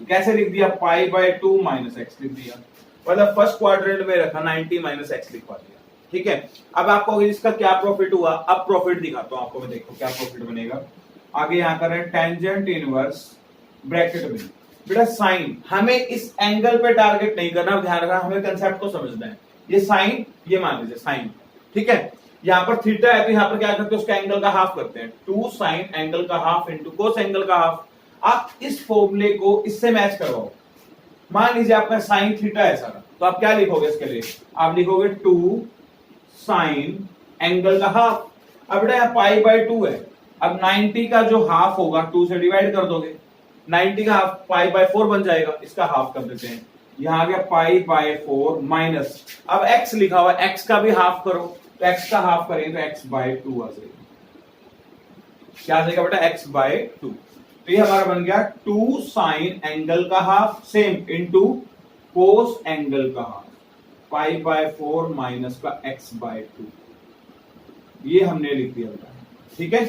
A: तो कैसे लिख दिया, पाई बाय 2 माइनस x लिख दिया, मतलब फर्स्ट क्वाड्रेंट में रखा 90 माइनस x लिखवा दिया, ठीक है। अब आपको इसका क्या प्रॉफिट हुआ, अब प्रॉफिट दिखाता हूं आपको मैं, देखो क्या प्रॉफिट बनेगा। आगे यहां कर रहे हैं टेंजेंट इनवर्स ब्रैकेट में बेटा साइन, हमें इस एंगल पे टारगेट नहीं करना, ध्यान रखना, हमें कंसेप्ट को समझना है। ये साइन, ये मान लीजिए साइन, ठीक है। यहाँ पर थीटा है तो यहाँ पर क्या करते हैं, उसका एंगल का हाफ करते हैं, 2 साइन एंगल का हाफ इंटू कोस एंगल का हाफ। आप इस फॉर्मूले को इससे मैच करवाओ। मान लीजिए आपका साइन थीटा है सारा, तो आप क्या लिखोगे इसके लिए, आप लिखोगे 2 साइन एंगल का हाफ। अब बेटा यहाँ पाई बाय 2 है, अब 90 का जो हाफ होगा 2 से डिवाइड कर दोगे, 90 का हाफ पाई बाय 4 बन जाएगा, इसका हाफ कर देते हैं। यहां आ गया पाई बाय 4 माइनस, अब x लिखा हुआ है, x का भी हाफ करो, तो x का हाफ करेंगे तो x बाय 2 आ जाएगा। क्या आ जाएगा बेटा, x बाय 2। तो ये हमारा बन गया 2 साइन एंगल का half same into cos angle का हाफ, पाई बाय 4 माइनस का x बाय 2, ये हमने लिख दिया बेटा, ठीक है।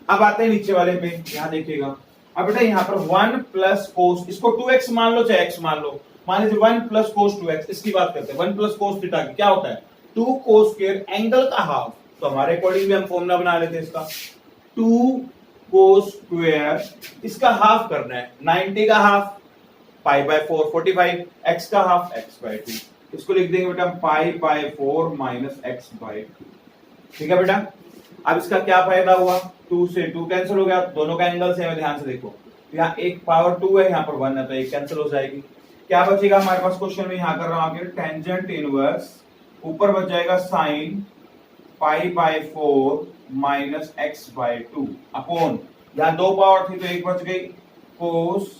A: अब आते हैं नीचे वाले पे, यहां देखिएगा अब बेटा यहाँ पर 1 प्लस कोस, इसको 2x मान लो चाहे x मान लो, मान लीजिए 1 प्लस कोस 2x, इसकी बात करते हैं। 1 प्लस कोस थीटा की क्या होता है 2 कोस स्क्वायर एंगल का हाफ, तो हमारे अकॉर्डिंग भी हम फॉर्मूला बना लेते हैं इसका 2 कोस स्क्वायर, इसका हाफ करना है 90 का हाफ पाई बाय 4 45, x का हाफ x बाय 2, इसको लिख देंगे बेटा pi by 4 minus x by 2। ठीक है बेटा, अब इसका क्या फायदा हुआ 2 से 2 कैंसिल हो गया, दोनों का एंगल सेम है, ध्यान से देखो यहाँ एक पावर 2 है, यहाँ पर 1 है, तो एक कैंसिल हो जाएगी। क्या बचेगा हमारे पास क्वेश्चन में, यहाँ कर रहा हूं आगे टेंजेंट इनवर्स, ऊपर बच जाएगा sine pi by 4 minus x by 2 upon, यहाँ 2 पावर थी तो एक बच गई cos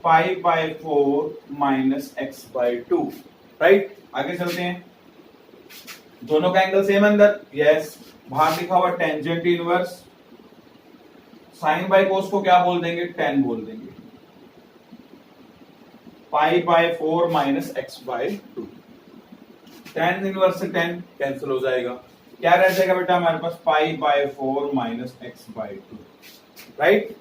A: pi by 4 minus x by 2। Right, आगे चलते हैं, दोनों का एंगल सेम अंदर, यस, बाहर लिखा हुआ tangent inverse, sine by cos को क्या बोल देंगे 10 बोल देंगे, pi by 4 minus x by 2, tan inverse से 10 कैंसिल हो जाएगा, क्या रह जाएगा बेटा हमारे पास pi by 4 minus x by 2। Right,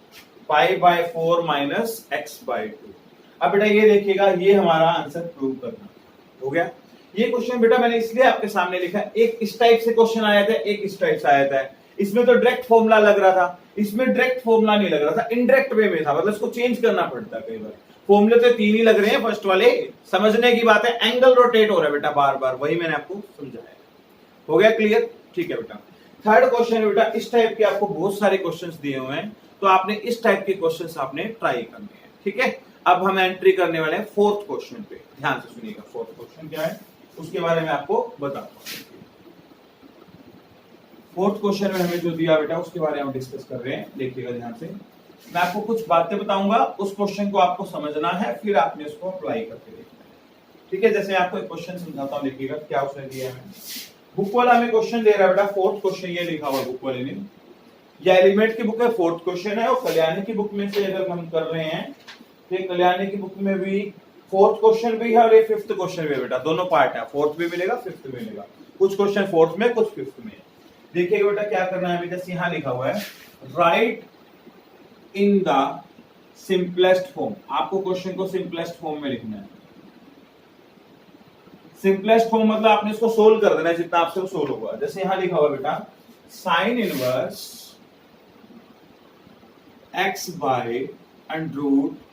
A: pi by 4 minus x by 2। अब बेटा ये देखिएगा, ये हमारा आंसर प्रूव करना हो गया। ये क्वेश्चन बेटा मैंने इसलिए आपके सामने लिखा, एक इस टाइप से क्वेश्चन आया था, एक इस टाइप से आया था। इसमें तो डायरेक्ट फॉर्मूला लग रहा था, इसमें डायरेक्ट फॉर्मूला नहीं लग रहा था, इनडायरेक्ट वे में था, मतलब इसको चेंज करना पड़ता है कई बार। फॉर्मूले तो 3 ही लग रहे हैं फर्स्ट वाले, समझने की बात है, एंगल रोटेट हो रहा है बेटा बार बार, वही मैंने आपको समझाया। हो गया क्लियर? ठीक है बेटा। थर्ड क्वेश्चन है बेटा, इस टाइप के आपको बहुत सारे क्वेश्चंस दिए हुए हैं, तो आपने इस टाइप के क्वेश्चंस आपने ट्राई करने हैं। ठीक है, अब हम एंट्री करने वाले हैं फोर्थ क्वेश्चन पे, ध्यान से सुनिएगा। फोर्थ क्वेश्चन क्या है उसके बारे में आपको बताता हूं। फोर्थ क्वेश्चन में हमें जो दिया बेटा उसके बारे में हम डिस्कस कर रहे हैं, देखिएगा ध्यान से। मैं आपको कुछ बातें बताऊंगा, उस क्वेश्चन को आपको समझना है, फिर आपने उसको अप्लाई करके देखना है। ठीक है, जैसे आपको एक क्वेश्चन समझाता हूं, देखिएगा क्या उसने दिया है। बुक वाला हमें क्वेश्चन दे रहा है बेटा, फोर्थ क्वेश्चन ये लिखा हुआ बुक वाले ने, ये एलिमेंट की बुक है, फोर्थ क्वेश्चन है, और कल्याणी की बुक में से अगर हम कर रहे हैं तो कल्याणी की बुक में भी फोर्थ क्वेश्चन भी है और ये फिफ्थ क्वेश्चन भी है बेटा, दोनों पार्ट है, फोर्थ भी मिलेगा फिफ्थ भी मिलेगा, कुछ क्वेश्चन फोर्थ में कुछ फिफ्थ में। देखिएगा बेटा क्या करना है, जैसे यहां लिखा हुआ है right in the simplest form, आपको क्वेश्चन को सिंपलेस्ट फॉर्म में लिखना है। सिंपलेस्ट फॉर्म मतलब आपने इसको सोल्व कर देना है जितना आपसे वो सोल्व होगा। जैसे यहां लिखा हुआ बेटा sine inverse x by under root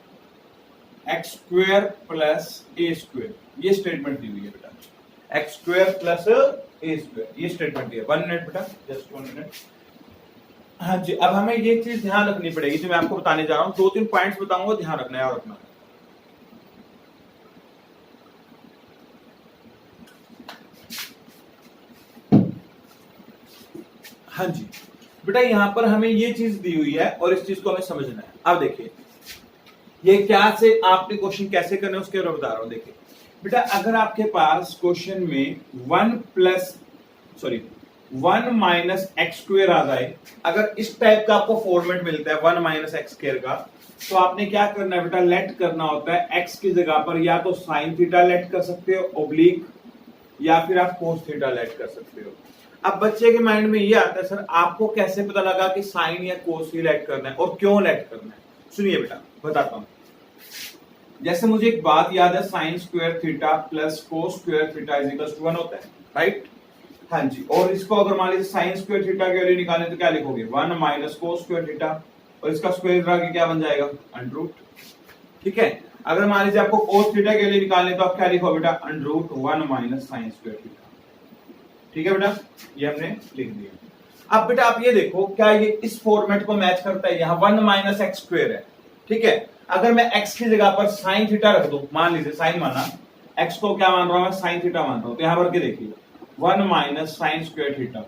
A: x square plus A square, ये स्टेटमेंट दी हुई है बेटा, x square plus A square, ये स्टेटमेंट दी है। 1 मिनट बेटा, जस्ट 1 मिनट। हाँ जी, अब हमें ये चीज ध्यान रखनी पड़ेगी जो मैं आपको बताने जा रहा हूं, 2-3 पॉइंट्स बताऊंगा, ध्यान रखना है और रखना है। हाँ जी बेटा, यहां पर हमें ये चीज दी हुई है और इस चीज को हमें समझना है। अब देखिए ये क्या से आपने क्वेश्चन कैसे करना है उसके बारे में बता रहा हूं। देखिए बेटा, अगर आपके पास क्वेश्चन में 1 माइनस एक्स स्क्वायर आ जाए, अगर इस टाइप का आपको फॉर्मेट मिलता है 1 माइनस एक्स स्क्वायर का, तो आपने क्या करना है बेटा, लेट करना होता है एक्स की जगह पर या तो साइन थीटा लेट कर सकते हो ऑब्लिक, या फिर आप कोस थीटा लेट कर सकते हो। अब बच्चे के माइंड में ये आता है सर आपको कैसे पता लगा कि साइन या कोस ही लेट करना है और क्यों लेट करना है। सुनिए बेटा बताता हूं। जैसे मुझे एक बात याद है, sine square theta plus cos square theta is equal to 1 होता है, राइट? हाँ जी, और इसको अगर मान लीजिए साइन स्क्वायर थीटा की वैल्यू निकालें तो क्या लिखोगे 1 माइनस कोस स्क्वायर थीटा, और इसका स्क्वायर आगे क्या बन जाएगा अंडर रूट। ठीक है, अगर मान लीजिए आपको कोस थीटा के लिए निकालने तो आप क्या लिखो बेटा under root 1 minus sine square theta. ठीक है बेटा, ये हमने लिख दिया। अब बेटा आप ये देखो क्या ये इस फॉर्मेट को मैच करता है, यहाँ 1 माइनस एक्स स्क्वायर है। ठीक है, अगर मैं x की जगह पर साइन थीटा रख दूं, मान लीजिए साइन माना, x को क्या मान रहा हूं मैं साइन थीटा मान रहा हूं, तो यहां पर के देखिए 1 माइनस साइन स्क्वायर थीटा,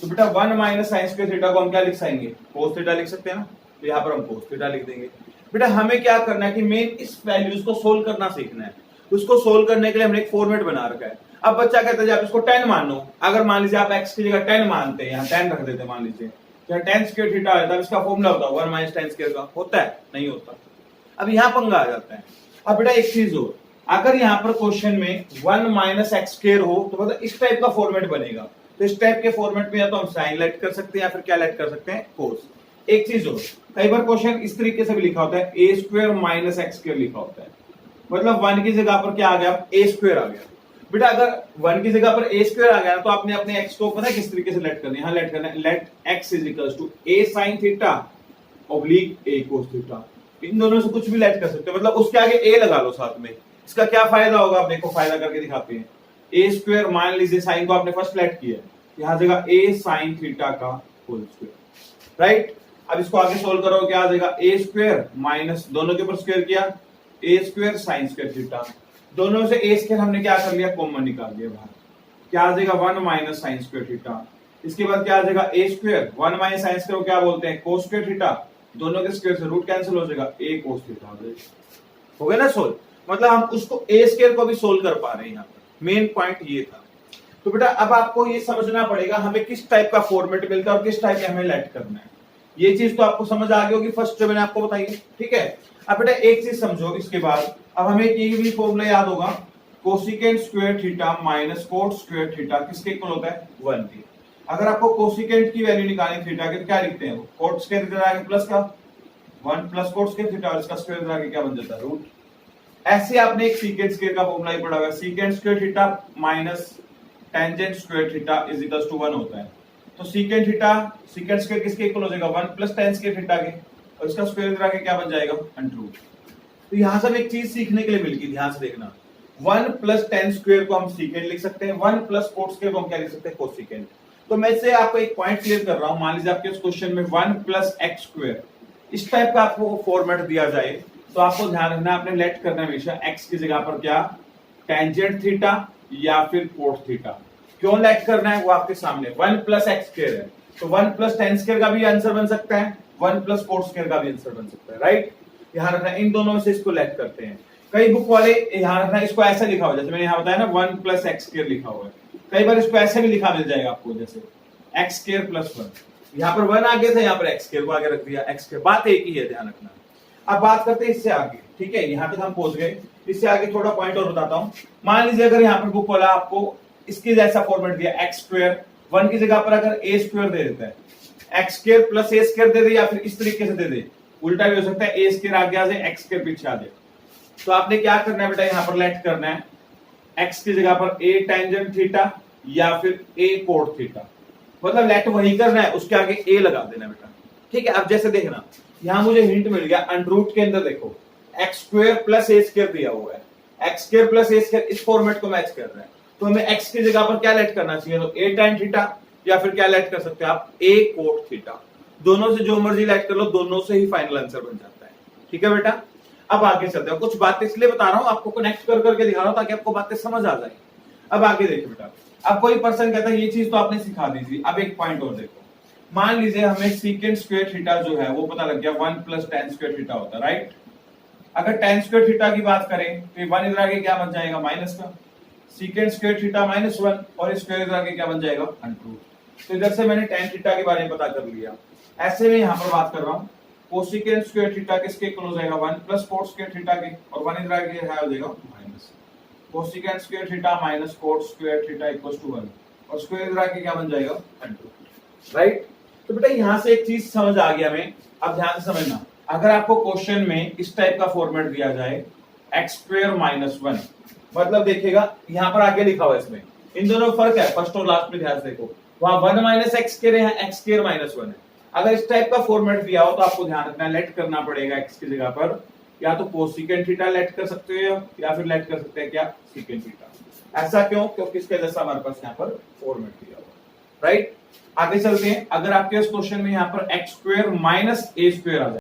A: तो बेटा 1 माइनस साइन स्क्वायर थीटा को हम क्या लिख पाएंगे कोस थीटा लिख सकते हैं ना, तो यहां पर हम कोस थीटा लिख देंगे। बेटा हमें क्या करना है कि मेन इस वैल्यूज को सोल्व करना सीखना है, उसको सोल्व करने के लिए हमने एक फॉर्मेट बना रखा है। अब बच्चा कहता है आप इसको 10 मान लो, अगर मान लीजिए आप x की जगह 10 मानते हैं, यहाँ 10 रख देते हैं मान लीजिए, तो 10 स्क्वायर थीटा है, तब इसका फॉर्मूला होता है 1 माइनस 10 स्क्वायर का, होता है नहीं होता। अब यहां पंगा आ जाता है। अब बेटा एक चीज हो, अगर यहां पर क्वेश्चन में 1 माइनस एक्स स्क्वायर हो तो मतलब इस टाइप का फॉर्मेट बनेगा, तो इस टाइप के फॉर्मेट में या तो हम साइन लेट कर सकते हैं या फिर क्या लेट कर सकते हैं कोस। एक चीज हो, कई बार क्वेश्चन इस तरीके से भी लिखा होता है ए स्क्वायर माइनस एक्स स्क्वायर लिखा होता है, मतलब 1 की जगह पर क्या आ गया, ए स्क्वायर आ गया। बेटा अगर 1 की जगह पर ए स्क्वायर आ गया तो आपने अपने एक्स को पता है किस तरीके से लेट करना है, यहाँ लेट करना है, let x is equals to a sine theta oblique a cos theta. इन दोनों से कुछ भी लेट कर सकते हो, मतलब उसके आगे ए लगा लो साथ में। इसका क्या फायदा होगा, आप देखो फायदा करके दिखाते हैं। ए स्क्वायर मान लीजिए साइन को आपने फर्स्ट लेट किया है, यहाँ जगह ए साइन थीटा का होल स्क्वायर, राइट। अब इसको आगे सोल्व करो, क्या आ जाएगा, ए स्क्वायर माइनस दोनों के ऊपर स्क्वायर किया, ए स्क्वायर साइन स्क्वायर थीटा, दोनों से ए स्क्वायर हमने क्या कर लिया, कॉमन निकाल लिया बाहर, क्या आ जाएगा 1 माइनस साइन स्क्वायर थीटा। इसके बाद क्या आ जाएगा ए स्क्वायर 1 माइनस साइन स्क्वायर को क्या बोलते हैं, कोस स्क्वायर थीटा, दोनों के स्क्वायर से रूट कैंसिल हो जाएगा, ए कोस थीटा हो गया ना सोल्व। मतलब हम उसको ए स्क्वायर को भी सोल्व कर पा रहे हैं, यहाँ पर मेन पॉइंट ये था। तो बेटा अब आपको ये समझना पड़ेगा हमें किस टाइप का फॉर्मेट मिलता है और किस टाइप का हमें लेट करना है, ये चीज तो आपको समझ आ गई होगी फर्स्ट जो मैंने आपको बताई है, ठीक है। अब बेटा एक चीज समझो इसके बाद, अब हमें ये भी फॉर्मूला याद होगा, cosecant square theta minus cot square theta किसके इक्वल होता है, 1 के। अगर आपको कोसिकेंट की वैल्यू निकालनी थीटा की तो क्या लिखते हैं, कोट स्क्वायर थीटा आगे प्लस का 1 प्लस कोट स्क्वायर थीटा, और इसका स्क्वायर आगे क्या बन जाता है, रूट। ऐसे आपने एक सीकेंट स्क्वायर का फॉर्मूला ही पढ़ा हुआ है, secant square theta minus tangent square theta is equal to 1 होता है। तो सीकेंट थीटा सीकेंट स्क्वायर किसके इक्वल हो जाएगा, 1 प्लस टेन स्क्वायर थीटा के, और इसका स्क्वायर आगे क्या बन जाएगा, √। तो यहां से एक चीज सीखने के लिए मिल गई, ध्यान से देखना, 1 प्लस टेन स्क्वायर को हम सीकेंट लिख सकते हैं, 1 प्लस कोट स्क्वायर को हम क्या लिख सकते हैं, कोसिकेंट। तो मैं से आपको एक पॉइंट क्लियर कर रहा हूं, मान लीजिए आपके इस क्वेश्चन में 1 प्लस एक्स स्क्वायर इस टाइप का आपको फॉर्मेट दिया जाए, तो आपको ध्यान रखना आपने लेट करना हमेशा एक्स की जगह पर क्या, टेंजेंट थीटा या फिर कोट थीटा। क्यों लेट करना है वो आपके सामने, 1 प्लस एक्स स्क्वायर है तो 1 प्लस टेन स्क्वायर का भी आंसर बन सकता है, 1 प्लस कोट स्क्वायर का भी आंसर बन सकता है, राइट। ध्यान रखना इन दोनों में से इसको लेट करते हैं। कई बुक वाले ध्यान रखना इसको ऐसा लिखा हुआ, जैसे मैंने यहाँ बताया ना 1 प्लस एक्स स्क्वायर लिखा हुआ है, कई बार इसको ऐसे भी लिखा मिल जाएगा आपको, जैसे एक्स स्क्वायर प्लस 1, यहाँ पर 1 आगे था, यहाँ पर एक्स स्क्वायर को आगे रख दिया, एक्स स्क्वायर, बात एक ही है, ध्यान रखना। अब बात करते हैं इससे आगे, ठीक है, यहाँ तक हम पहुंच गए, इससे आगे थोड़ा पॉइंट और बताता हूँ। मान लीजिए अगर यहाँ पर बुक वाला आपको इसके जैसा फॉर्मेट दिया, एक्स स्क्वायर 1 की जगह पर अगर ए स्क्वायर दे देता है, x square plus A square दे दे, या फिर इस तरीके से दे दे, उल्टा भी हो सकता है, ए स्क्वायर आगे आ जाए एक्स स्क्वायर पीछे आ जाए। तो आपने क्या करना है बेटा, यहाँ पर लेट करना है एक्स की जगह पर ए टेंजेंट थीटा या फिर ए कोट थीटा, मतलब लेट वही करना है, उसके आगे ए लगा देना बेटा, ठीक है। अब जैसे देखना यहाँ मुझे हिंट मिल गया, अंडरूट के अंदर देखो x square plus A square दिया हुआ है, x square plus A square इस फॉर्मेट को मैच कर रहा है, तो हमें एक्स की जगह पर क्या लेट करना चाहिए, तो ए टेन थीटा या फिर क्या लेट कर सकते हैं आप, ए कोट थीटा। दोनों से जो मर्जी लेट कर लो, दोनों से ही फाइनल आंसर बन जाता है, ठीक है बेटा। अब आगे चलते हैं, कुछ बातें इसलिए बता रहा हूं आपको, कनेक्ट कर करके दिखा रहा हूं ताकि आपको बातें समझ आ जाए। अब आगे देखिए बेटा, अब कोई पर्सन कहता है ये चीज तो आपने सिखा दी थी, अब एक पॉइंट और देखो, मान लीजिए हमें सीकेंट स्क्वायर थीटा जो है वो पता लग गया 1 प्लस टेन स्क्वायर थीटा होता है, राइट। अगर टेन स्क्वायर थीटा की बात करें तो 1 इधर आगे क्या बन जाएगा, माइनस का, सीकेंट स्क्वायर थीटा माइनस 1, और स्क्वायर इधर आगे क्या बन जाएगा, √। तो इधर से मैंने टेन थीटा के बारे में पता कर लिया। ऐसे में यहाँ पर बात कर रहा हूँ, कोसिकेंट स्क्वायर थीटा किसके इक्वल हो जाएगा, 1 प्लस कोट स्क्वायर थीटा के, और 1 इधर आगे हो जाएगा minus, cosecant square theta minus cot square theta equals to 1, और स्क्वायर इधर आगे क्या बन जाएगा, √, राइट। तो बेटा यहाँ से एक चीज समझ आ गया हमें, अब ध्यान से समझना, अगर आपको क्वेश्चन में इस टाइप का फॉर्मेट दिया जाए एक्स स्क्वायर माइनस 1, मतलब देखिएगा यहाँ पर आगे लिखा हुआ है, इसमें इन दोनों में फर्क है, फर्स्ट और लास्ट में ध्यान से देखो, वहां 1 माइनस एक्स स्क्वायर है, एक्स स्क्वायर माइनस 1 है। अगर इस टाइप का फॉर्मेट दिया हो तो आपको ध्यान रखना लेट करना पड़ेगा एक्स की जगह पर, या तो कोसिकेंट थीटा लेट कर सकते हो या फिर लेट कर सकते हैं क्या, सीकेंट थीटा। ऐसा क्यों, क्योंकि इसके जैसा हमारे पास यहाँ पर फॉर्मेट दिया हुआ, राइट। आगे चलते हैं, अगर आपके इस क्वेश्चन में यहाँ पर एक्स स्क्वायर माइनस ए स्क्वायर आ जाए,